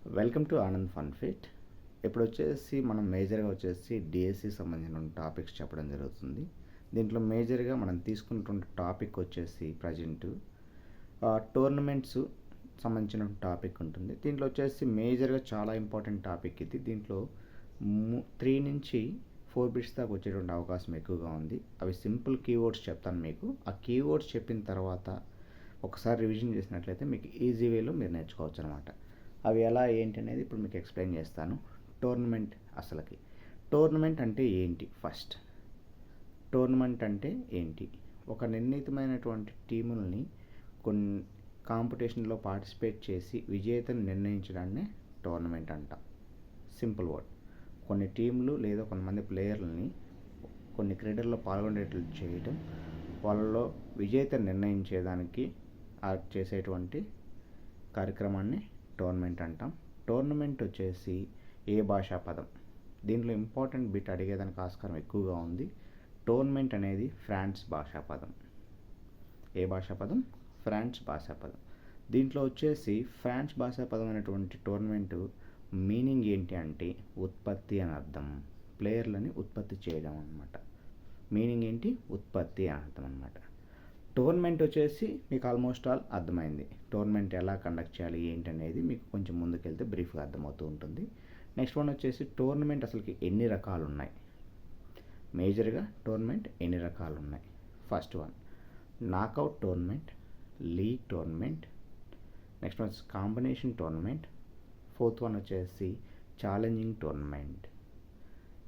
Welcome to Anand fun fit. ఇప్పుడు వచ్చేసి మనం మేజర్గా వచ్చేసి డిఎస్సి సంబంధించిన టాపిక్స్ చెప్పడం జరుగుతుంది. దీంట్లో మేజర్గా మనం తీసుకున్నటువంటి టాపిక్ వచ్చేసి ప్రజెంట్ టోర్నమెంట్స్ సంబంధించిన టాపిక్ ఉంటుంది. దీంట్లో వచ్చేసి మేజర్గా చాలా ఇంపార్టెంట్ టాపిక్ ఇది. దీంట్లో 3 నుంచి 4 బిట్స్ దాకా వచ్చేటువంటి అవకాశం ఎక్కువగా ఉంది. అవి సింపుల్ కీవర్డ్స్ చెప్తాను మీకు. ఆ కీవర్డ్స్ చెప్పిన తర్వాత ఒకసారి రివిజన్ చేసినట్లయితే మీకు ఈజీ వేలో మీరు నేర్చుకోవచ్చు అనమాట. అవి ఎలా ఏంటి అనేది ఇప్పుడు మీకు ఎక్స్ప్లెయిన్ చేస్తాను. టోర్నమెంట్ అంటే ఏంటి? ఫస్ట్ టోర్నమెంట్ అంటే ఏంటి? ఒక నిర్ణీతమైనటువంటి టీములని కొన్ని కాంపిటీషన్లో పార్టిసిపేట్ చేసి విజేతను నిర్ణయించడాన్ని టోర్నమెంట్ అంటాం. Simple word. కొన్ని టీంలు లేదా కొంతమంది ప్లేయర్లని కొన్ని క్రీడల్లో పాల్గొనేట్లు చేయటం, వాళ్ళలో విజేతను నిర్ణయించేదానికి చేసేటువంటి కార్యక్రమాన్ని టోర్నమెంట్ అంటాం. టోర్నమెంట్ వచ్చేసి ఏ భాషా పదం? దీంట్లో ఇంపార్టెంట్ బిట్ అడిగేదానికి ఆస్కారం ఎక్కువగా ఉంది. టోర్నమెంట్ అనేది ఫ్రాన్స్ భాషా పదం. ఏ భాషా పదం? ఫ్రాన్స్ భాషా పదం. దీంట్లో వచ్చేసి ఫ్రాన్స్ భాషా పదం అనేటువంటి టోర్నమెంట్ మీనింగ్ ఏంటి అంటే ఉత్పత్తి అని అర్థం. ప్లేయర్లని ఉత్పత్తి చేయడం అనమాట. మీనింగ్ ఏంటి? ఉత్పత్తి అని అర్థం అనమాట. టోర్నమెంట్ వచ్చేసి మీకు ఆల్మోస్ట్ ఆల్ అర్థమైంది. టోర్నమెంట్ ఎలా కండక్ట్ చేయాలి ఏంటి అనేది మీకు కొంచెం ముందుకెళ్తే బ్రీఫ్గా అర్థమవుతూ ఉంటుంది. నెక్స్ట్ వన్ వచ్చేసి టోర్నమెంట్ అసలుకి ఎన్ని రకాలు ఉన్నాయి? మేజర్గా టోర్నమెంట్ ఎన్ని రకాలు ఉన్నాయి? First one knockout tournament, league tournament, next one combination tournament, fourth one వచ్చేసి ఛాలెంజింగ్ టోర్నమెంట్.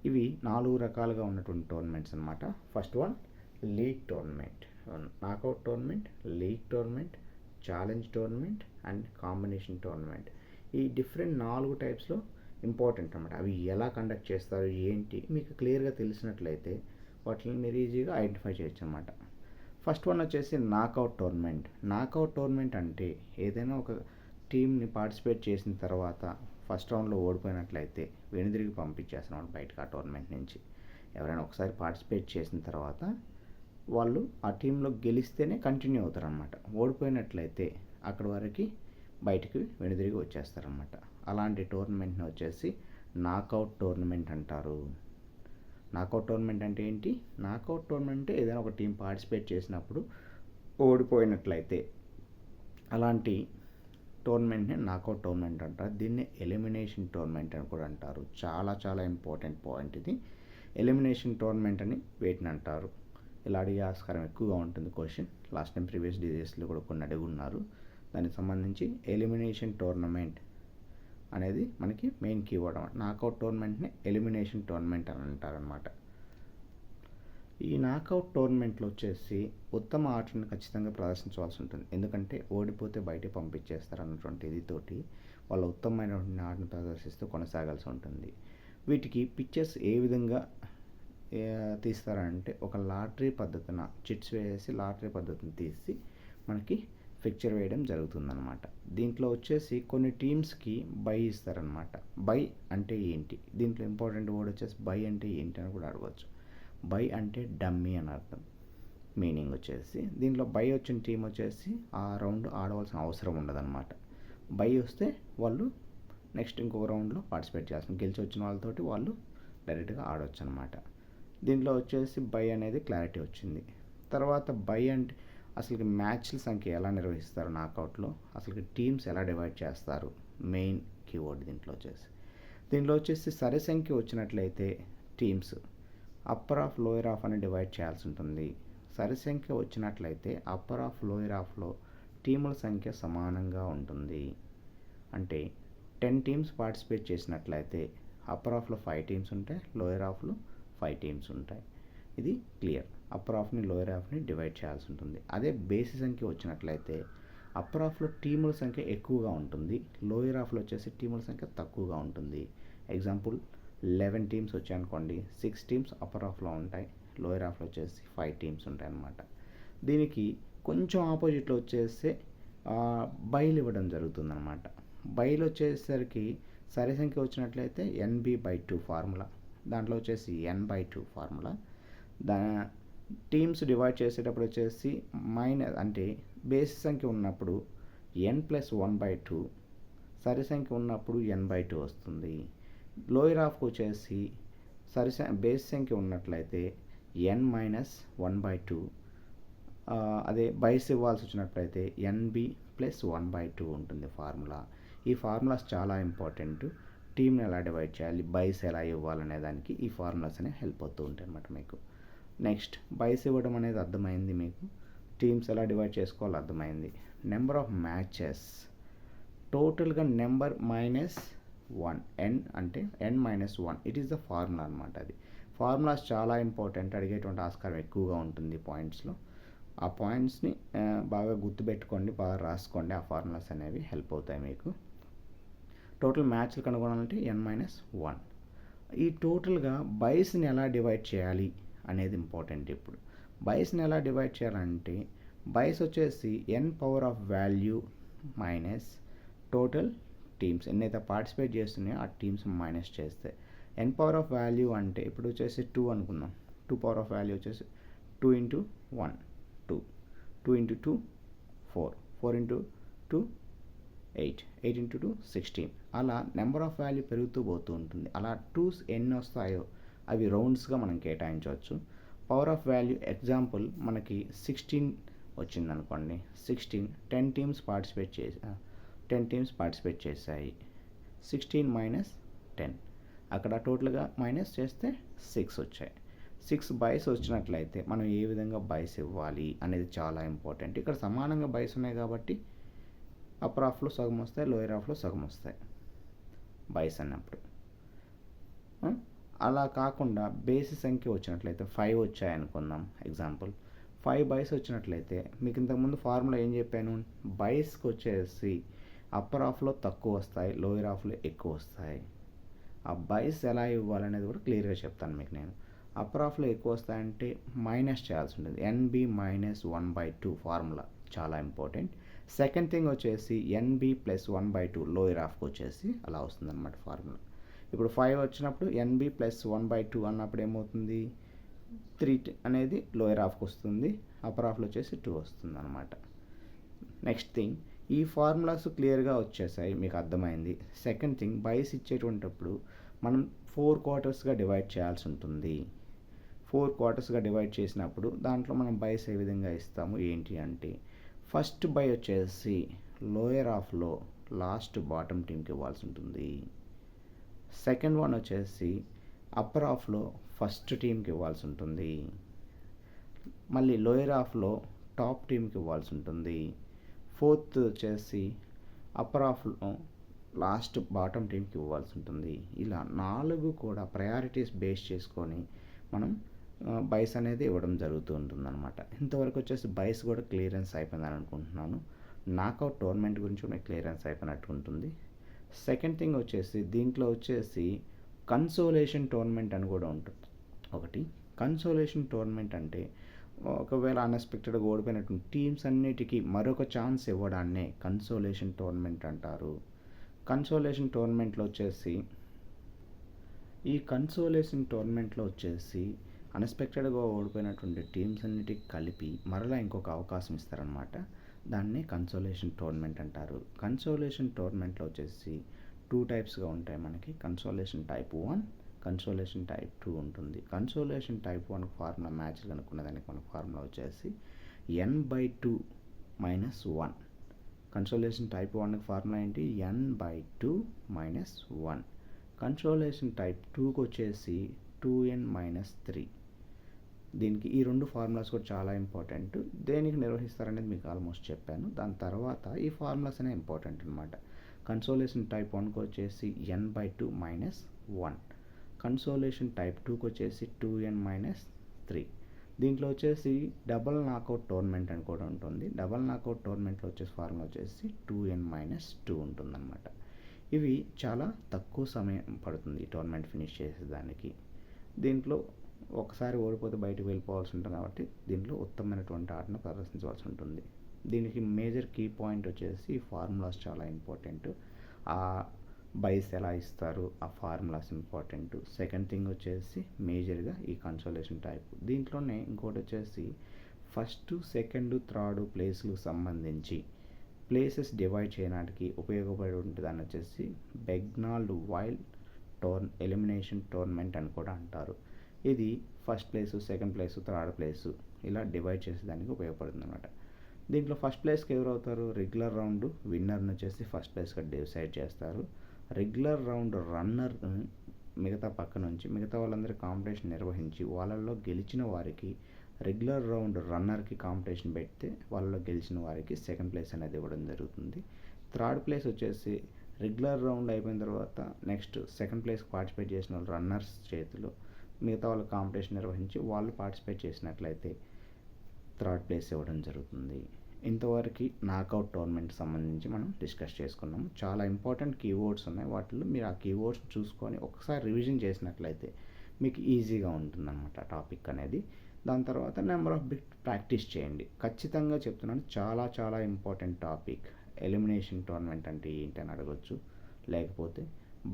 ఇవి 4 రకాలుగా ఉన్నటువంటి టోర్నమెంట్స్ అనమాట. First one league tournament, knockout tournament, league tournament, challenge tournament and combination tournament. ఈ డిఫరెంట్ 4 టైప్స్లో ఇంపార్టెంట్ అనమాట. అవి ఎలా కండక్ట్ చేస్తారు ఏంటి మీకు క్లియర్గా తెలిసినట్లయితే వాటిని మీరు ఈజీగా ఐడెంటిఫై చేయొచ్చు అనమాట. ఫస్ట్ వన్ వచ్చేసి నాకౌట్ టోర్నమెంట్. నాకౌట్ టోర్నమెంట్ అంటే ఏదైనా ఒక టీంని పార్టిసిపేట్ చేసిన తర్వాత ఫస్ట్ రౌండ్లో ఓడిపోయినట్లయితే వెనుదిరిగి పంపించేస్తున్నాం బయటకు ఆ టోర్నమెంట్ నుంచి. ఎవరైనా ఒకసారి పార్టిసిపేట్ చేసిన తర్వాత వాళ్ళు ఆ టీంలో గెలిస్తేనే కంటిన్యూ అవుతారనమాట. ఓడిపోయినట్లయితే అక్కడి వరకు బయటికి వెనుదిరిగి వచ్చేస్తారనమాట. అలాంటి టోర్నమెంట్ని వచ్చేసి నాకౌట్ టోర్నమెంట్ అంటారు. నాకౌట్ టోర్నమెంట్ అంటే ఏంటి? నాకౌట్ టోర్నమెంట్ అంటే ఏదైనా ఒక టీం పార్టిసిపేట్ చేసినప్పుడు ఓడిపోయినట్లయితే అలాంటి టోర్నమెంట్ని నాకౌట్ టోర్నమెంట్ అంటారు. దీన్ని ఎలిమినేషన్ టోర్నమెంట్ అని కూడా అంటారు. చాలా చాలా ఇంపార్టెంట్ పాయింట్ ఇది. ఎలిమినేషన్ టోర్నమెంట్ అని వీటిని అంటారు. ఇలా అడిగే ఆస్కారం ఎక్కువగా ఉంటుంది క్వశ్చన్. లాస్ట్ టైం ప్రీవియస్ డిజిఎస్లో కూడా కొన్ని అడిగి ఉన్నారు. దానికి సంబంధించి ఎలిమినేషన్ టోర్నమెంట్ అనేది మనకి మెయిన్ కీవర్డ్ అన్నమాట. నాకౌట్ టోర్నమెంట్ని ఎలిమినేషన్ టోర్నమెంట్ అని అంటారనమాట. ఈ నాకౌట్ టోర్నమెంట్లో వచ్చేసి ఉత్తమ ఆటను ఖచ్చితంగా ప్రదర్శించవలసి ఉంటుంది. ఎందుకంటే ఓడిపోతే బయట పంపించేస్తారు అన్నటువంటి ఇదితోటి వాళ్ళ ఉత్తమమైనటువంటి ఆటను ప్రదర్శిస్తూ కొనసాగాల్సి ఉంటుంది. వీటికి పిక్చర్స్ ఏ విధంగా తీస్తారంటే ఒక లాటరీ పద్ధతిన చిట్స్ వేసి లాటరీ పద్ధతిని తీసి మనకి పిక్చర్ వేయడం జరుగుతుందన్నమాట. దీంట్లో వచ్చేసి కొన్ని టీమ్స్కి బై ఇస్తారనమాట. బై అంటే ఏంటి? దీంట్లో ఇంపార్టెంట్ వర్డ్ వచ్చేసి బై అంటే ఏంటి అని కూడా అడగవచ్చు. బై అంటే డమ్మీ అని అర్థం. మీనింగ్ వచ్చేసి దీంట్లో బై వచ్చిన టీం వచ్చేసి ఆ రౌండ్ ఆడవలసిన అవసరం ఉండదన్నమాట. బై వస్తే వాళ్ళు నెక్స్ట్ ఇంకొక రౌండ్లో పార్టిసిపేట్ చేస్తారు. గెలిచి వచ్చిన వాళ్ళతోటి వాళ్ళు డైరెక్ట్గా ఆడవచ్చు అనమాట. దీంట్లో వచ్చేసి బై అనేది క్లారిటీ వచ్చింది. తర్వాత బై అంటే అసలుకి మ్యాచ్ల సంఖ్య ఎలా నిర్వహిస్తారు నాకౌట్లో, అసలుకి టీమ్స్ ఎలా డివైడ్ చేస్తారు, మెయిన్ కీవర్డ్ దీంట్లో వచ్చేసి సరి సంఖ్య వచ్చినట్లయితే teams upper of lower of అని డివైడ్ చేయాల్సి ఉంటుంది. సరి సంఖ్య వచ్చినట్లయితే అప్పర్ ఆఫ్ లోయర్ ఆఫ్లో టీముల సంఖ్య సమానంగా ఉంటుంది. అంటే 10 టీమ్స్ పార్టిసిపేట్ చేసినట్లయితే అప్పర్ ఆఫ్లో 5 టీమ్స్ ఉంటాయి, లోయర్ ఆఫ్లో 5 టీమ్స్ ఉంటాయి. ఇది క్లియర్. అప్పర్ ఆఫ్ని లోయర్ ఆఫ్ని డివైడ్ చేయాల్సి ఉంటుంది. అదే బేసి సంఖ్య వచ్చినట్లయితే అప్పర్ ఆఫ్లో టీముల సంఖ్య ఎక్కువగా ఉంటుంది, లోయర్ ఆఫ్లో వచ్చేసి టీముల సంఖ్య తక్కువగా ఉంటుంది. ఎగ్జాంపుల్ 11 టీమ్స్ వచ్చాయనుకోండి, 6 టీమ్స్ అప్పర్ ఆఫ్లో ఉంటాయి, లోయర్ ఆఫ్లో వచ్చేసి 5 టీమ్స్ ఉంటాయి అన్నమాట. దీనికి కొంచెం ఆపోజిట్లో వచ్చేసి బైలు ఇవ్వడం జరుగుతుందన్నమాట. బైలు వచ్చేసరికి సరి సంఖ్య వచ్చినట్లయితే NB/2 ఫార్ములా. దాంట్లో వచ్చేసి N/2 ఫార్ములా. టీమ్స్ డివైడ్ చేసేటప్పుడు వచ్చేసి అంటే బేసి సంఖ్య ఉన్నప్పుడు N+1/2, సరి సంఖ్య ఉన్నప్పుడు n/2 వస్తుంది. లోయర్ హాఫ్కి వచ్చేసి బేస్ సంఖ్య ఉన్నట్లయితే n-1/2, అదే బైస్ ఇవ్వాల్సి వచ్చినట్లయితే nb+1/2 ఉంటుంది ఫార్ములా. ఈ ఫార్ములాస్ చాలా ఇంపార్టెంట్. టీమ్ని ఎలా డివైడ్ చేయాలి, బైస్ ఎలా ఇవ్వాలనే దానికి ఈ ఫార్ములాస్ అనేవి హెల్ప్ అవుతూ ఉంటాయి అన్నమాట మీకు. నెక్స్ట్, బైస్ ఇవ్వడం అనేది అర్థమైంది మీకు. టీమ్స్ ఎలా డివైడ్ చేసుకోవాలో అర్థమైంది. నెంబర్ ఆఫ్ మ్యాచెస్ టోటల్గా నెంబర్ -1, n అంటే n-1, it is the formula అనమాట. అది ఫార్ములాస్ చాలా ఇంపార్టెంట్, అడిగేటువంటి ఆస్కారం ఎక్కువగా ఉంటుంది పాయింట్స్లో. ఆ పాయింట్స్ని బాగా గుర్తుపెట్టుకోండి, బాగా రాసుకోండి. ఆ ఫార్ములాస్ అనేవి హెల్ప్ అవుతాయి మీకు. టోటల్ మ్యాచ్లు కనుగొనాలంటే n-1. ఈ టోటల్గా బైస్ని ఎలా డివైడ్ చేయాలి అనేది ఇంపార్టెంట్. ఇప్పుడు బైస్ని ఎలా డివైడ్ చేయాలంటే బైస్ వచ్చేసి n power of value minus total teams, ఎన్నైతే పార్టిసిపేట్ చేస్తున్నాయో ఆ టీమ్స్ మైనస్ చేస్తే n పవర్ ఆఫ్ వాల్యూ అంటే ఇప్పుడు వచ్చేసి 2 అనుకుందాం. 2 పవర్ ఆఫ్ వాల్యూ వచ్చేసి 2 × 1 2, 2 × 2 4, 4 × 2 8, 8 × 2 16. అలా నెంబర్ ఆఫ్ వాల్యూ పెరుగుతూ పోతూ ఉంటుంది. అలా 2s ఎన్ని వస్తాయో అవి రౌండ్స్గా మనం కేటాయించవచ్చు. పవర్ ఆఫ్ వాల్యూ ఎగ్జాంపుల్ మనకి 16 వచ్చిందనుకోండి. 16 10 టీమ్స్ పార్టిసిపేట్ చేశాయి. 16 - 10, అక్కడ టోటల్గా మైనస్ చేస్తే 6 వచ్చాయి. 6 బైస్ వచ్చినట్లయితే మనం ఏ విధంగా బైస్ ఇవ్వాలి అనేది చాలా ఇంపార్టెంట్. ఇక్కడ సమానంగా బైస్ ఉన్నాయి కాబట్టి అప్పర్ హాఫ్లో సగం వస్తాయి, లోయర్ హాఫ్లో సగం వస్తాయి బైస్ అన్నప్పుడు. అలా కాకుండా బేసి సంఖ్య వచ్చినట్లయితే 5 వచ్చాయి అనుకుందాం. ఎగ్జాంపుల్ 5 బైస్ వచ్చినట్లయితే మీకు ఇంతకుముందు ఫార్ములా ఏం చెప్పాను, బైస్కి వచ్చేసి అప్పర్ హాఫ్లో తక్కువ వస్తాయి, లోయర్ హాఫ్లో ఎక్కువ వస్తాయి. ఆ బైస్ ఎలా ఇవ్వాలనేది కూడా క్లియర్గా చెప్తాను మీకు నేను. అప్పర్ హాఫ్లో ఎక్కువ వస్తాయంటే మైనస్ చేయాల్సి ఉంటుంది. nb-1/2 ఫార్ములా చాలా ఇంపార్టెంట్. సెకండ్ థింగ్ వచ్చేసి nb+1/2 లోయర్ హాఫ్కి వచ్చేసి అలా వస్తుందన్నమాట ఫార్ములా. ఇప్పుడు 5 వచ్చినప్పుడు nb+1/2 అన్నప్పుడు ఏమవుతుంది, 3 అనేది లోయర్ హాఫ్కి వస్తుంది, అప్పర్ హాఫ్లో వచ్చేసి 2 వస్తుంది అనమాట. నెక్స్ట్ థింగ్, ఈ ఫార్ములాస్ క్లియర్గా వచ్చేసాయి, మీకు అర్థమైంది. సెకండ్ థింగ్, బైస్ ఇచ్చేటువంటిప్పుడు మనం 4 క్వార్టర్స్గా డివైడ్ చేయాల్సి ఉంటుంది. 4 క్వార్టర్స్గా డివైడ్ చేసినప్పుడు దాంట్లో మనం బైస్ ఏ విధంగా ఇస్తాము ఏంటి అంటే, ఫస్ట్ బై వచ్చేసి లోయర్ హాఫ్లో లాస్ట్ బాటమ్ టీమ్కి ఇవ్వాల్సి ఉంటుంది. సెకండ్ వన్ వచ్చేసి అప్పర్ హాఫ్లో ఫస్ట్ టీమ్కి ఇవ్వాల్సి ఉంటుంది. మళ్ళీ లోయర్ హాఫ్లో టాప్ టీమ్కి ఇవ్వాల్సి ఉంటుంది. ఫోర్త్ వచ్చేసి అప్పర్ హాఫ్లో లాస్ట్ బాటమ్ టీమ్కి ఇవ్వాల్సి ఉంటుంది. ఇలా 4 కూడా ప్రయారిటీస్ బేస్ చేసుకొని మనం బైస్ అనేది ఇవ్వడం జరుగుతూ ఉంటుంది అనమాట. ఇంతవరకు వచ్చేసి బైస్ కూడా క్లియరెన్స్ అయిపోయిందని అనుకుంటున్నాను. నాకౌట్ టోర్నమెంట్ గురించి మీకు క్లియరెన్స్ అయిపోయినట్టు ఉంటుంది. సెకండ్ థింగ్ వచ్చేసి దీంట్లో వచ్చేసి కన్సోలేషన్ టోర్నమెంట్ అని కూడా ఉంటుంది ఒకటి. కన్సోలేషన్ టోర్నమెంట్ అంటే ఒకవేళ అన్ఎక్స్పెక్టెడ్గా ఓడిపోయినటువంటి టీమ్స్ అన్నిటికీ మరొక ఛాన్స్ ఇవ్వడాన్నే కన్సోలేషన్ టోర్నమెంట్ అంటారు. కన్సోలేషన్ టోర్నమెంట్లో వచ్చేసి అన్ఎక్స్పెక్టెడ్గా ఓడిపోయినటువంటి టీమ్స్ అన్నిటికీ కలిపి మరలా ఇంకొక అవకాశం ఇస్తారనమాట. దాన్ని కన్సోలేషన్ టోర్నమెంట్ అంటారు. కన్సోలేషన్ టోర్నమెంట్లో వచ్చేసి 2 టైప్స్గా ఉంటాయి మనకి. కన్సోలేషన్ టైప్ 1, కన్సోలేషన్ టైప్ 2 ఉంటుంది. కన్సోలేషన్ టైప్ 1 ఫార్ములా మ్యాచ్లు కనుక్కున్న దానికి మన ఫార్ములా వచ్చేసి n/2 - 1. కన్సోలేషన్ టైప్ 1కి ఫార్ములా ఏంటి, n/2 - 1. కన్సోలేషన్ టైప్ 2కి వచ్చేసి 2n - 3. దీనికి ఈ 2 ఫార్ములాస్ కూడా చాలా ఇంపార్టెంట్. దేనికి నిర్వహిస్తారనేది మీకు ఆల్మోస్ట్ చెప్పాను. దాని తర్వాత ఈ ఫార్ములాస్ అనేవి ఇంపార్టెంట్ అనమాట. కన్సోలేషన్ టైప్ 1కి వచ్చేసి n/2 - 1. కన్సోలేషన్ టైప్ 2కి వచ్చేసి 2n - 3. దీంట్లో వచ్చేసి డబల్ నాకౌట్ టోర్నమెంట్ అని కూడా ఉంటుంది. డబల్ నాకౌట్ టోర్నమెంట్లో వచ్చేసి ఫార్ములా వచ్చేసి 2n - 2 ఉంటుందన్నమాట. ఇవి చాలా తక్కువ సమయం పడుతుంది ఈ టోర్నమెంట్ ఫినిష్ చేసేదానికి. దీంట్లో ఒకసారి ఓడిపోతే బయటకు వెళ్ళిపోవాల్సి ఉంటుంది కాబట్టి దీంట్లో ఉత్తమమైనటువంటి ఆటను ప్రదర్శించవలసి ఉంటుంది. దీనికి మేజర్ కీ పాయింట్ వచ్చేసి ఈ ఫార్ములాస్ చాలా ఇంపార్టెంట్. ఆ బైస్ ఎలా ఇస్తారు, ఆ ఫార్ములాస్ ఇంపార్టెంట్. సెకండ్ థింగ్ వచ్చేసి మేజర్గా ఈ కన్సోలేషన్ టైప్. దీంట్లోనే ఇంకోటి వచ్చేసి ఫస్ట్, సెకండ్, థర్డ్ ప్లేస్లకు సంబంధించి ప్లేసెస్ డివైడ్ చేయడానికి ఉపయోగపడి ఉంటుందని వచ్చేసి బెగ్నాల్డ్ వైల్డ్ ఎలిమినేషన్ టోర్నమెంట్ అని కూడా అంటారు. ఇది first place, second place, third place ఇలా డివైడ్ చేసేదానికి ఉపయోగపడుతుంది అనమాట. దీంట్లో ఫస్ట్ ప్లేస్కి ఎవరు అవుతారు? రెగ్యులర్ రౌండ్ విన్నర్ని వచ్చేసి ఫస్ట్ ప్లేస్గా డిసైడ్ చేస్తారు. రెగ్యులర్ రౌండ్ రన్నర్ మిగతా పక్క నుంచి మిగతా వాళ్ళందరూ కాంపిటీషన్ నిర్వహించి వాళ్ళల్లో గెలిచిన వారికి రెగ్యులర్ రౌండ్ రన్నర్కి కాంపిటీషన్ పెడితే వాళ్ళలో గెలిచిన వారికి సెకండ్ ప్లేస్ అనేది ఇవ్వడం జరుగుతుంది. థర్డ్ ప్లేస్ వచ్చేసి రెగ్యులర్ రౌండ్ అయిపోయిన తర్వాత నెక్స్ట్ సెకండ్ ప్లేస్కి పార్టిసిపేట్ చేసిన వాళ్ళు రన్నర్స్ చేతిలో మిగతా వాళ్ళు కాంపిటీషన్ నిర్వహించి వాళ్ళు పార్టిసిపేట్ చేసినట్లయితే థర్డ్ ప్లేస్ ఇవ్వడం జరుగుతుంది. ఇంతవరకు నాకౌట్ టోర్నమెంట్ సంబంధించి మనం డిస్కస్ చేసుకున్నాము. చాలా ఇంపార్టెంట్ కీవర్డ్స్ ఉన్నాయి. వాటిలో మీరు ఆ కీవర్డ్స్ చూసుకొని ఒకసారి రివిజన్ చేసినట్లయితే మీకు ఈజీగా ఉంటుందన్నమాట టాపిక్ అనేది. దాని తర్వాత నెంబర్ ఆఫ్ బిట్ ప్రాక్టీస్ చేయండి. ఖచ్చితంగా చెప్తున్నాను, చాలా చాలా ఇంపార్టెంట్ టాపిక్. ఎలిమినేషన్ టోర్నమెంట్ అంటే ఏంటి అని అడగొచ్చు, లేకపోతే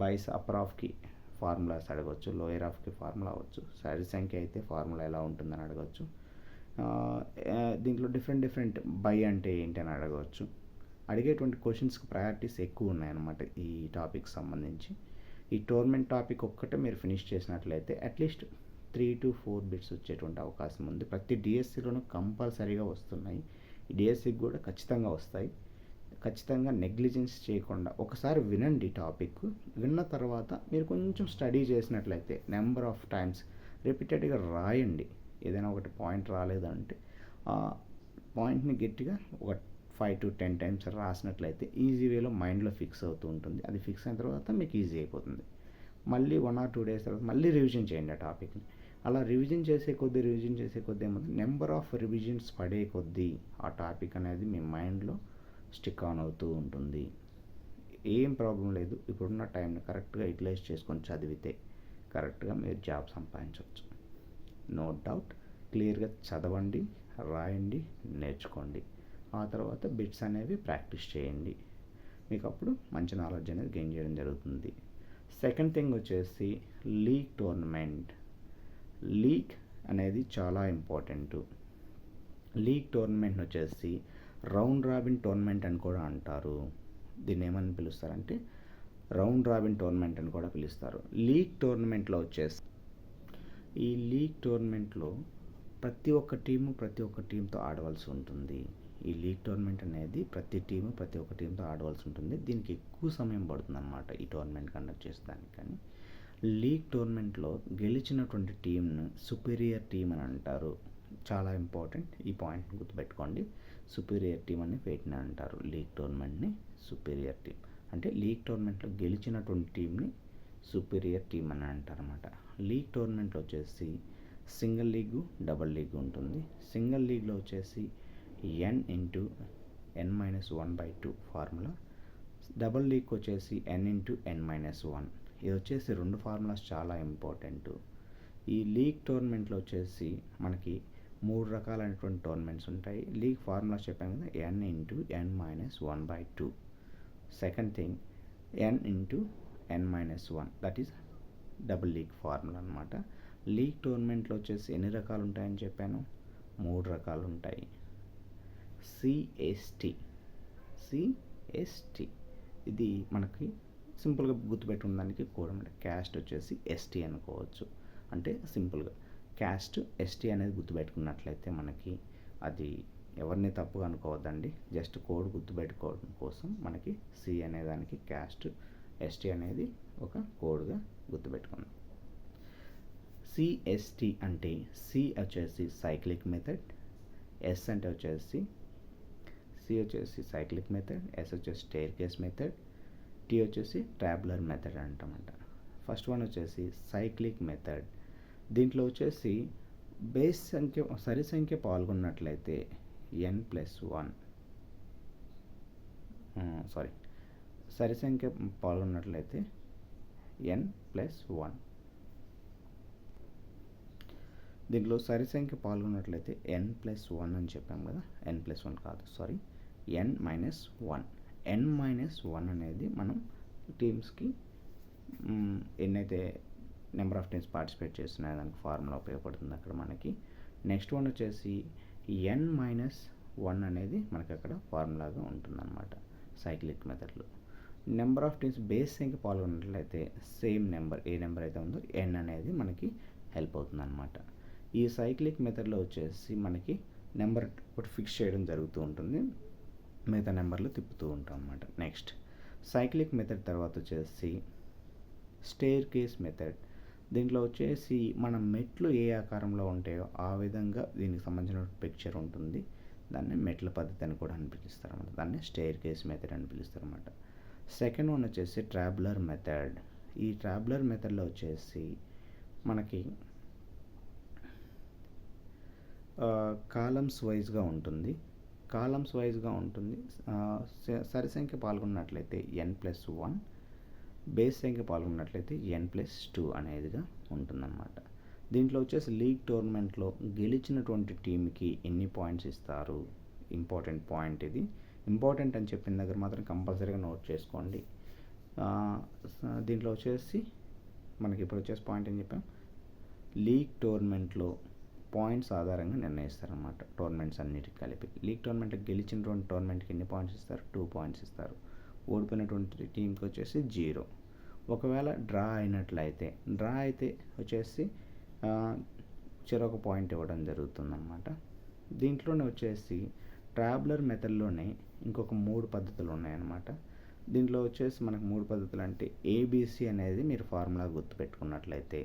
బైస్ అప్పర్ ఆఫ్కి ఫార్ములాస్ అడగవచ్చు, లోయర్ ఆఫ్కి ఫార్ములా అవ్వచ్చు, సరి సంఖ్య అయితే ఫార్ములా ఎలా ఉంటుందని అడగవచ్చు. దీంట్లో డిఫరెంట్ బై అంటే ఏంటి అని అడగవచ్చు. అడిగేటువంటి క్వశ్చన్స్కి ప్రయారిటీస్ ఎక్కువ ఉన్నాయన్నమాట ఈ టాపిక్ సంబంధించి. ఈ టోర్నమెంట్ టాపిక్ ఒక్కటే మీరు ఫినిష్ చేసినట్లయితే అట్లీస్ట్ 3 to 4 బిట్స్ వచ్చేటువంటి అవకాశం ఉంది. ప్రతి డిఎస్సిలోనూ కంపల్సరీగా వస్తున్నాయి. ఈ డిఎస్సికి కూడా ఖచ్చితంగా వస్తాయి. ఖచ్చితంగా నెగ్లిజెన్స్ చేయకుండా ఒకసారి వినండి టాపిక్. విన్న తర్వాత మీరు కొంచెం స్టడీ చేసినట్లయితే నెంబర్ ఆఫ్ టైమ్స్ రిపీటెడ్గా రాయండి. ఏదైనా ఒకటి పాయింట్ రాలేదంటే ఆ పాయింట్ని గట్టిగా ఒక 5 to 10 టైమ్స్ రాసినట్లయితే ఈజీ వేలో మైండ్లో ఫిక్స్ అవుతూ ఉంటుంది. అది ఫిక్స్ అయిన తర్వాత మీకు ఈజీ అయిపోతుంది. మళ్ళీ 1 or 2 డేస్ తర్వాత మళ్ళీ రివిజన్ చేయండి ఆ టాపిక్ని. అలా రివిజన్ చేసే కొద్దీ ఏమవుతుంది, నెంబర్ ఆఫ్ రివిజన్స్ పడే కొద్దీ ఆ టాపిక్ అనేది మీ మైండ్లో స్టిక్ ఆన్ అవుతూ ఉంటుంది. ఏం ప్రాబ్లం లేదు. ఇప్పుడున్న టైంని కరెక్ట్గా యూటిలైజ్ చేసుకొని చదివితే కరెక్ట్గా మీరు జాబ్ సంపాదించవచ్చు. No doubt. క్లియర్గా చదవండి, రాయండి, నేర్చుకోండి. ఆ తర్వాత బిట్స్ అనేవి ప్రాక్టీస్ చేయండి. మీకు అప్పుడు మంచి నాలెడ్జ్ అనేది గెయిన్ చేయడం జరుగుతుంది. సెకండ్ థింగ్ వచ్చేసి లీగ్ టోర్నమెంట్. లీగ్ అనేది చాలా ఇంపార్టెంట్. లీగ్ టోర్నమెంట్ వచ్చేసి రౌండ్ రాబిన్ టోర్నమెంట్ అని కూడా అంటారు. దీన్ని ఏమని పిలుస్తారంటే రౌండ్ రాబిన్ టోర్నమెంట్ అని కూడా పిలుస్తారు. లీగ్ టోర్నమెంట్లో వచ్చేసి ఈ లీగ్ టోర్నమెంట్లో ప్రతి ఒక్క టీంతో ఆడవలసి ఉంటుంది. ఈ లీగ్ టోర్నమెంట్ అనేది ప్రతి ఒక్క టీంతో ఆడవలసి ఉంటుంది. దీనికి ఎక్కువ సమయం పడుతుంది అన్నమాట ఈ టోర్నమెంట్ కండక్ట్ చేసేదానికి. కానీ లీగ్ టోర్నమెంట్లో గెలిచినటువంటి టీంను సుపీరియర్ టీం అని అంటారు. చాలా ఇంపార్టెంట్, ఈ పాయింట్ని గుర్తుపెట్టుకోండి. సుపీరియర్ టీం అని వీటిని అంటారు. లీగ్ టోర్నమెంట్ని సుపీరియర్ టీం అంటే లీగ్ టోర్నమెంట్లో గెలిచినటువంటి టీంని సుపీరియర్ టీం అని అంటారు అన్నమాట. లీగ్ టోర్నమెంట్లో వచ్చేసి సింగిల్ లీగు, డబుల్ లీగ్ ఉంటుంది. సింగిల్ లీగ్లో వచ్చేసి n/n-1/2 ఫార్ములా. డబుల్ లీగ్ వచ్చేసి n/n-1. ఇది వచ్చేసి 2 ఫార్ములాస్ చాలా ఇంపార్టెంట్. ఈ లీగ్ టోర్నమెంట్లో వచ్చేసి మనకి 3 రకాలైనటువంటి టోర్నమెంట్స్ ఉంటాయి. లీగ్ ఫార్ములాస్ చెప్పాను కదా, n/n-1/2. Second thing n/n-1, that is double league formula అనమాట. లీగ్ టోర్నమెంట్లో వచ్చేసి ఎన్ని రకాలు ఉంటాయని చెప్పాను? 3 రకాలు ఉంటాయి. CST ఇది మనకి సింపుల్గా గుర్తుపెట్టుకోవడానికి కూడా క్యాస్ట్ వచ్చేసి ST అనుకోవచ్చు. అంటే సింపుల్గా క్యాస్ట్ ST అనేది గుర్తుపెట్టుకున్నట్లయితే మనకి అది ఎవరిని తప్పుగా అనుకోవద్దండి. జస్ట్ కోడ్ గుర్తుపెట్టుకోవడం కోసం మనకి C అనేదానికి క్యాస్ట్ ST అనేది ఒక కోడ్గా గుర్తుపెట్టుకున్నాం. CST అంటే C వచ్చేసి సైక్లిక్ మెథడ్, S అంటే వచ్చేసి C వచ్చేసి సైక్లిక్ మెథడ్, S వచ్చేసి స్టేర్ కేస్ మెథడ్, T వచ్చేసి ట్యాబులర్ మెథడ్ అంటామంట. ఫస్ట్ వన్ వచ్చేసి సైక్లిక్ మెథడ్. దీంట్లో వచ్చేసి సరి సంఖ్య పాల్గొన్నట్లయితే సరి సంఖ్య పాల్గొన్నట్లయితే n+1. దీంట్లో సరి సంఖ్య పాల్గొన్నట్లయితే n+1 అని చెప్పాం కదా, n+1 కాదు, n-1. n-1 అనేది మనం టీమ్స్కి ఎన్నైతే నెంబర్ ఆఫ్ టీమ్స్ పార్టిసిపేట్ చేస్తున్నాయో దానికి ఫార్ములా ఉపయోగపడుతుంది అక్కడ మనకి. నెక్స్ట్ వన్ వచ్చేసి n-1 1 అనేది మనకి అక్కడ ఫార్ములాగా ఉంటుందన్నమాట సైక్లిక్ మెథడ్లో. నెంబర్ ఆఫ్ టీమ్స్ బేస్ సంఖ్య పాల్గొన్నట్లయితే సేమ్ నెంబర్ ఏ నెంబర్ అయితే ఉందో n అనేది మనకి హెల్ప్ అవుతుందన్నమాట. ఈ సైక్లిక్ మెథడ్లో వచ్చేసి మనకి నెంబర్ ఒకటి ఫిక్స్ చేయడం జరుగుతూ ఉంటుంది, మిగతా నెంబర్లు తిప్పుతూ ఉంటాం అన్నమాట. నెక్స్ట్ సైక్లిక్ మెథడ్ తర్వాత వచ్చేసి స్టేర్ కేస్ మెథడ్. దీంట్లో వచ్చేసి మన మెట్లు ఏ ఆకారంలో ఉంటాయో ఆ విధంగా దీనికి సంబంధించిన పిక్చర్ ఉంటుంది. దాన్ని మెట్ల పద్ధతి అని కూడా అని పిలుస్తారు అన్నమాట. దాన్ని స్టేర్ కేస్ మెథడ్ అని పిలుస్తారు అన్నమాట. సెకండ్ వన్ వచ్చేసి ట్రాబ్లర్ మెథడ్. ఈ ట్రాబ్లర్ మెథడ్లో వచ్చేసి మనకి కాలమ్స్ వైజ్గా ఉంటుంది. సరి సంఖ్య పాల్గొన్నట్లయితే n+1, బేస్ సంఖ్య పాల్గొన్నట్లయితే n+2 అనేదిగా ఉంటుందన్నమాట. దీంట్లో వచ్చేసి లీగ్ టోర్నమెంట్లో గెలిచినటువంటి టీంకి ఎన్ని పాయింట్స్ ఇస్తారు, ఇంపార్టెంట్ పాయింట్ ఇది. ఇంపార్టెంట్ అని చెప్పిన దగ్గర మాత్రం కంపల్సరీగా నోట్ చేసుకోండి. దీంట్లో వచ్చేసి మనకి ఇప్పుడు వచ్చేసి పాయింట్ అని చెప్పాం, లీగ్ టోర్నమెంట్లో పాయింట్స్ ఆధారంగా నిర్ణయిస్తారన్నమాట. టోర్నమెంట్స్ అన్నిటికి కలిపి లీగ్ టోర్నమెంట్లో గెలిచినటువంటి టోర్నమెంట్కి ఎన్ని పాయింట్స్ ఇస్తారు, 2 పాయింట్స్ ఇస్తారు. ఓడిపోయినటువంటి టీంకి వచ్చేసి 0. ఒకవేళ డ్రా అయితే వచ్చేసి చెరొక పాయింట్ ఇవ్వడం జరుగుతుందన్నమాట. దీంట్లోనే వచ్చేసి ట్రాబ్లర్ మెథడ్లోనే ఇంకొక 3 పద్ధతులు ఉన్నాయన్నమాట. దీంట్లో వచ్చేసి మనకు 3 పద్ధతులు అంటే ఏబిసి అనేది మీరు ఫార్ములా గుర్తుపెట్టుకున్నట్లయితే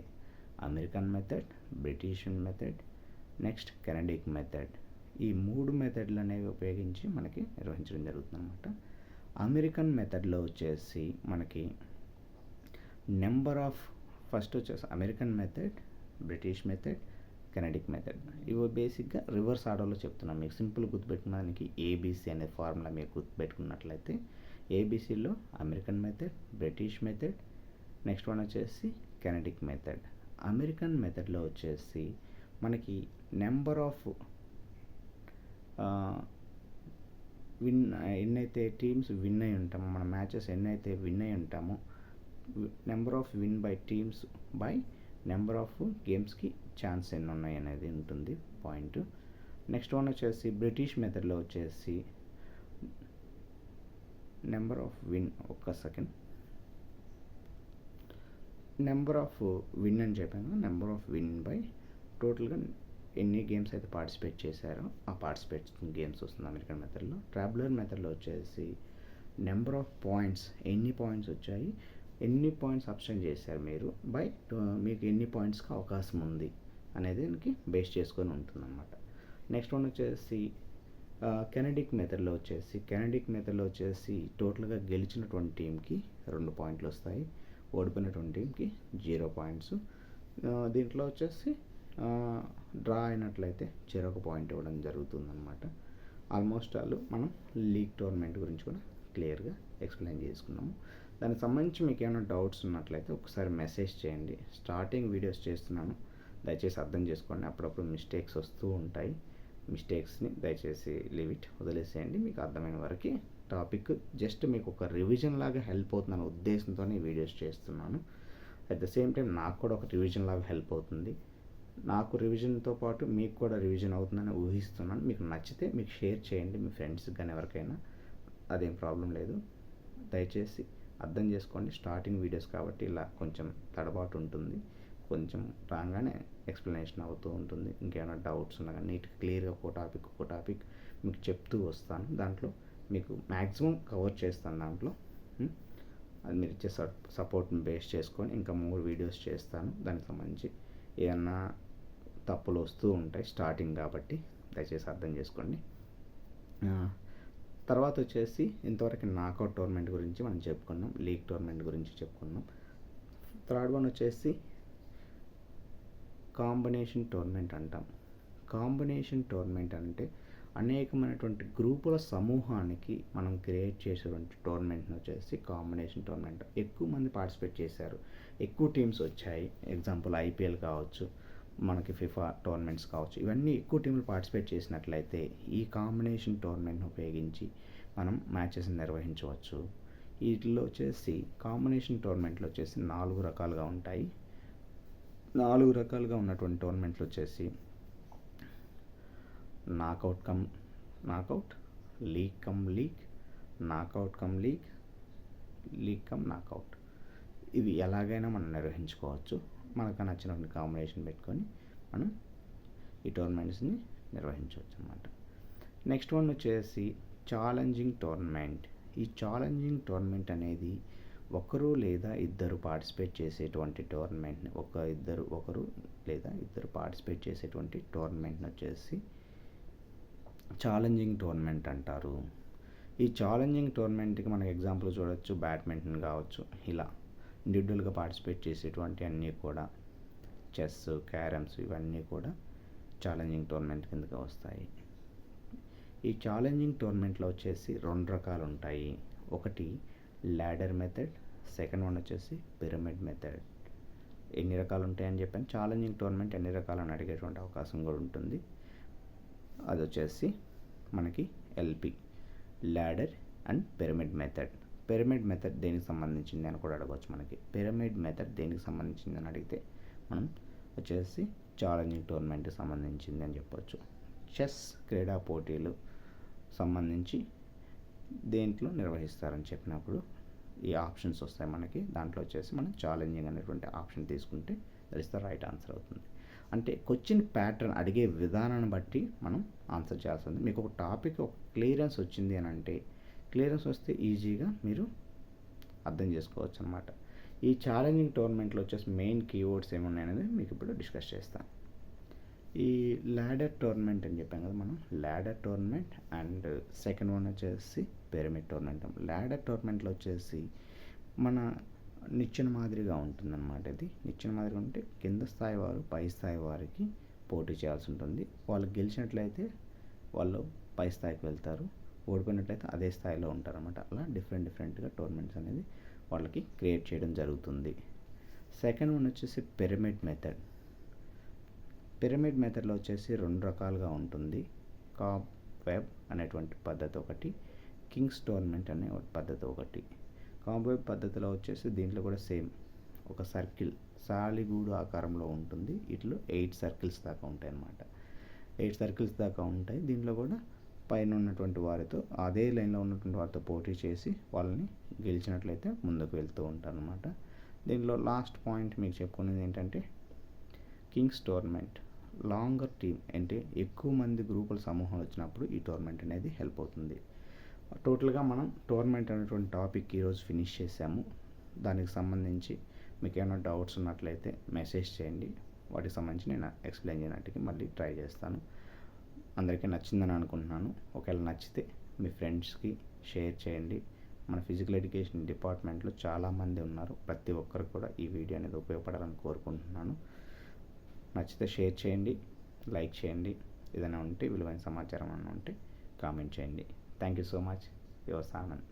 American method, British method, next Canadian method. ఈ 3 మెథడ్లు అనేవి ఉపయోగించి మనకి నిర్వహించడం జరుగుతుందన్నమాట. అమెరికన్ మెథడ్లో వచ్చేసి మనకి నెంబర్ ఆఫ్ ఫస్ట్ వచ్చేసి American method, British method, Canadian method. ఇవి బేసిక్గా రివర్స్ ఆర్డర్లో చెప్తున్నాం. మీకు సింపుల్ గుర్తుపెట్టుకోవడానికి ఏబిసి అనే ఫార్ములా మీరు గుర్తుపెట్టుకున్నట్లయితే ఏబిసిలో American method, British method, next one వచ్చేసి కెనడిక్ మెథడ్. అమెరికన్ మెథడ్లో వచ్చేసి మనకి నెంబర్ ఆఫ్ ఎన్నైతే టీమ్స్ విన్ అయి ఉంటామో, మన మ్యాచెస్ ఎన్నైతే విన్ అయి ఉంటామో, number of win by teams by number of గేమ్స్కి ఛాన్స్ ఎన్ని ఉన్నాయి అనేది ఉంటుంది పాయింట్. నెక్స్ట్ వన్ వచ్చేసి బ్రిటిష్ మెథడ్లో వచ్చేసి number of win number of win అని చెప్పాను, నెంబర్ ఆఫ్ విన్ బై టోటల్గా ఎన్ని గేమ్స్ అయితే పార్టిసిపేట్ చేశారో ఆ పార్టిసిపేట్ గేమ్స్ వస్తుంది అమెరికన్ మెథడ్లో. ట్రాబ్లర్ మెథడ్లో వచ్చేసి నెంబర్ ఆఫ్ పాయింట్స్, ఎన్ని పాయింట్స్ వచ్చాయి, ఎన్ని పాయింట్స్ అబ్స్టెండ్ చేశారు మీరు బై మీకు ఎన్ని పాయింట్స్కి అవకాశం ఉంది అనేది దానికి బేస్ చేసుకొని ఉంటుందన్నమాట. నెక్స్ట్ వన్ వచ్చేసి కెనడిక్ మెథడ్లో వచ్చేసి టోటల్గా గెలిచినటువంటి టీంకి 2 పాయింట్లు వస్తాయి, ఓడిపోయినటువంటి టీంకి 0 పాయింట్స్. దీంట్లో వచ్చేసి డ్రా అయినట్లయితే చెరొక పాయింట్ ఇవ్వడం జరుగుతుందన్నమాట. ఆల్మోస్ట్ ఆల్ మనం లీగ్ టోర్నమెంట్ గురించి కూడా క్లియర్గా ఎక్స్ప్లెయిన్ చేసుకున్నాము. దానికి సంబంధించి మీకు ఏమైనా డౌట్స్ ఉన్నట్లయితే ఒకసారి మెసేజ్ చేయండి. స్టార్టింగ్ వీడియోస్ చేస్తున్నాను, దయచేసి అర్థం చేసుకోండి. అప్పుడప్పుడు మిస్టేక్స్ వస్తూ ఉంటాయి. మిస్టేక్స్ని దయచేసి వదిలేసేయండి. మీకు అర్థమైన వరకు టాపిక్ జస్ట్ మీకు ఒక రివిజన్ లాగా హెల్ప్ అవుతుందనే ఉద్దేశంతోనే ఈ వీడియోస్ చేస్తున్నాను. అట్ ద సేమ్ టైం నాకు కూడా ఒక రివిజన్ లాగా హెల్ప్ అవుతుంది. నాకు రివిజన్తో పాటు మీకు కూడా రివిజన్ అవుతుందని ఊహిస్తున్నాను. మీకు నచ్చితే మీకు షేర్ చేయండి మీ ఫ్రెండ్స్కి కానీ ఎవరికైనా, అదేం ప్రాబ్లం లేదు. దయచేసి అర్థం చేసుకోండి. స్టార్టింగ్ వీడియోస్ కాబట్టి ఇలా కొంచెం తడబాటు ఉంటుంది, కొంచెం రాగానే ఎక్స్ప్లెనేషన్ అవుతూ ఉంటుంది. ఇంకేమైనా డౌట్స్ ఉన్నా కానీ నీట్గా క్లియర్గా ఒక్కో టాపిక్ మీకు చెప్తూ వస్తాను. దాంట్లో మీకు మ్యాక్సిమం కవర్ చేస్తాను. దాంట్లో అది మీరు ఇచ్చే సపోర్ట్ని బేస్ చేసుకొని ఇంకా 3 వీడియోస్ చేస్తాను. దానికి సంబంధించి ఏమన్నా తప్పులు వస్తూ ఉంటాయి స్టార్టింగ్ కాబట్టి దయచేసి అర్థం చేసుకోండి. తర్వాత వచ్చేసి ఇంతవరకు నాకౌట్ టోర్నమెంట్ గురించి మనం చెప్పుకున్నాం, లీగ్ టోర్నమెంట్ గురించి చెప్పుకున్నాం. థర్డ్ వన్ వచ్చేసి కాంబినేషన్ టోర్నమెంట్ అంటాం. కాంబినేషన్ టోర్నమెంట్ అంటే అనేకమైనటువంటి గ్రూపుల సమూహానికి మనం క్రియేట్ చేసేటువంటి టోర్నమెంట్ని వచ్చేసి కాంబినేషన్ టోర్నమెంట్. ఎక్కువ మంది పార్టిసిపేట్ చేశారు, ఎక్కువ టీమ్స్ వచ్చాయి. ఎగ్జాంపుల్ ఐపీఎల్ కావచ్చు, మనకి ఫిఫా టోర్నమెంట్స్ కావచ్చు, ఇవన్నీ ఎక్కువ టీంలు పార్టిసిపేట్ చేసినట్లయితే ఈ కాంబినేషన్ టోర్నమెంట్ని ఉపయోగించి మనం మ్యాచెస్ని నిర్వహించవచ్చు. వీటిలో వచ్చేసి కాంబినేషన్ టోర్నమెంట్లు వచ్చేసి 4 రకాలుగా ఉంటాయి. 4 రకాలుగా ఉన్నటువంటి టోర్నమెంట్లు వచ్చేసి knockout knockout, league come league, knockout come league, league come knockout. ఇవి ఎలాగైనా మనం నిర్వహించుకోవచ్చు. మనకు నచ్చిన కాంబినేషన్ పెట్టుకొని మనం ఈ టోర్నమెంట్స్ని నిర్వహించవచ్చు అన్నమాట. నెక్స్ట్ వన్ వచ్చేసి ఛాలెంజింగ్ టోర్నమెంట్. ఈ ఛాలెంజింగ్ టోర్నమెంట్ అనేది ఒకరు లేదా ఇద్దరు పార్టిసిపేట్ చేసేటువంటి టోర్నమెంట్ని, ఒకరు లేదా ఇద్దరు పార్టిసిపేట్ చేసేటువంటి టోర్నమెంట్ని వచ్చేసి ఛాలెంజింగ్ టోర్నమెంట్ అంటారు. ఈ ఛాలెంజింగ్ టోర్నమెంట్కి మనకి ఎగ్జాంపుల్ చూడవచ్చు, బ్యాడ్మింటన్ కావచ్చు. ఇలా ఇండివిజువల్గా పార్టిసిపేట్ చేసేటువంటి అన్నీ కూడా, చెస్, క్యారమ్స్, ఇవన్నీ కూడా ఛాలెంజింగ్ టోర్నమెంట్ కిందకి వస్తాయి. ఈ ఛాలెంజింగ్ టోర్నమెంట్లో వచ్చేసి 2 రకాలు ఉంటాయి. ఒకటి ల్యాడర్ మెథడ్, సెకండ్ వన్ వచ్చేసి పిరమిడ్ మెథడ్. ఎన్ని రకాలు ఉంటాయని చెప్పాను. ఛాలెంజింగ్ టోర్నమెంట్ ఎన్ని రకాలని అడిగేటువంటి అవకాశం కూడా ఉంటుంది. అది వచ్చేసి మనకి LP, ladder and pyramid method. Pyramid method దేనికి సంబంధించింది అని కూడా అడగవచ్చు. మనకి పిరమిడ్ మెథడ్ దేనికి సంబంధించింది అని అడిగితే మనం వచ్చేసి ఛాలెంజింగ్ టోర్నమెంట్కి సంబంధించింది అని చెప్పవచ్చు. చెస్ క్రీడా పోటీలు సంబంధించి దేంట్లో నిర్వహిస్తారని చెప్పినప్పుడు ఈ ఆప్షన్స్ వస్తాయి మనకి. దాంట్లో వచ్చేసి మనం ఛాలెంజింగ్ అనేటువంటి ఆప్షన్ తీసుకుంటే that is the right answer అవుతుంది. అంటే క్వశ్చన్ ప్యాటర్న్ అడిగే విధానాన్ని బట్టి మనం ఆన్సర్ చేయాల్సి ఉంది. మీకు ఒక టాపిక్ ఒక క్లియరెన్స్ వచ్చింది అని అంటే, క్లియరెన్స్ వస్తే ఈజీగా మీరు అర్థం చేసుకోవచ్చు అనమాట. ఈ ఛాలెంజింగ్ టోర్నమెంట్లో వచ్చేసి మెయిన్ కీవర్డ్స్ ఏమున్నాయి అనేది మీకు ఇప్పుడు డిస్కస్ చేస్తాను. ఈ ల్యాడర్ టోర్నమెంట్ అని చెప్పాం కదా మనం, ladder tournament and second one వచ్చేసి పిరమిడ్ టోర్నమెంట్. ల్యాడర్ టోర్నమెంట్లో వచ్చేసి మన నిచ్చెన మాదిరిగా ఉంటుందన్నమాట. ఇది నిచ్చెన మాదిరిగా ఉంటే కింద స్థాయి వారు పై స్థాయి వారికి పోటీ చేయాల్సి ఉంటుంది. వాళ్ళు గెలిచినట్లయితే వాళ్ళు పై స్థాయికి వెళ్తారు, ఓడిపోయినట్లయితే అదే స్థాయిలో ఉంటారన్నమాట. అలా డిఫరెంట్గా టోర్నమెంట్స్ అనేది వాళ్ళకి క్రియేట్ చేయడం జరుగుతుంది. సెకండ్ వన్ వచ్చేసి పిరమిడ్ మెథడ్. పిరమిడ్ మెథడ్లో వచ్చేసి 2 రకాలుగా ఉంటుంది. కాబ్ వెబ్ అనేటువంటి పద్ధతి ఒకటి, కింగ్స్ టోర్నమెంట్ అనే పద్ధతి ఒకటి. కాబ్ వెబ్ పద్ధతిలో వచ్చేసి దీంట్లో కూడా సేమ్ ఒక సర్కిల్ సాలిగూడు ఆకారంలో ఉంటుంది. ఇట్లో 8 సర్కిల్స్ దాకా ఉంటాయి అన్నమాట. 8 సర్కిల్స్ దాకా ఉంటాయి. దీంట్లో కూడా పైన ఉన్నటువంటి వారితో, అదే లైన్లో ఉన్నటువంటి వారితో పోటీ చేసి వాళ్ళని గెలిచినట్లయితే ముందుకు వెళ్తూ ఉంటారు అన్నమాట. దీనిలో లాస్ట్ పాయింట్ మీకు చెప్పుకునేది ఏంటంటే కింగ్స్ టోర్నమెంట్. లాంగర్ టీమ్ అంటే ఎక్కువ మంది గ్రూపుల సమూహం వచ్చినప్పుడు ఈ టోర్నమెంట్ అనేది హెల్ప్ అవుతుంది. టోటల్గా మనం టోర్నమెంట్ అనేటువంటి టాపిక్ ఈరోజు ఫినిష్ చేసాము. దానికి సంబంధించి మీకు ఏమైనా డౌట్స్ ఉన్నట్లయితే మెసేజ్ చేయండి. వాటికి సంబంధించి నేను ఎక్స్ప్లెయిన్ చేయడానికి మళ్ళీ ట్రై చేస్తాను. అందరికీ నచ్చిందని అనుకుంటున్నాను. ఒకవేళ నచ్చితే మీ ఫ్రెండ్స్కి షేర్ చేయండి. మన ఫిజికల్ ఎడ్యుకేషన్ డిపార్ట్మెంట్లో చాలామంది ఉన్నారు. ప్రతి ఒక్కరు కూడా ఈ వీడియో అనేది ఉపయోగపడాలని కోరుకుంటున్నాను. నచ్చితే షేర్ చేయండి, లైక్ చేయండి. ఏదైనా ఉంటే విలువైన సమాచారం అన్న ఉంటే కామెంట్ చేయండి. Thank you so much. Your సానంద్.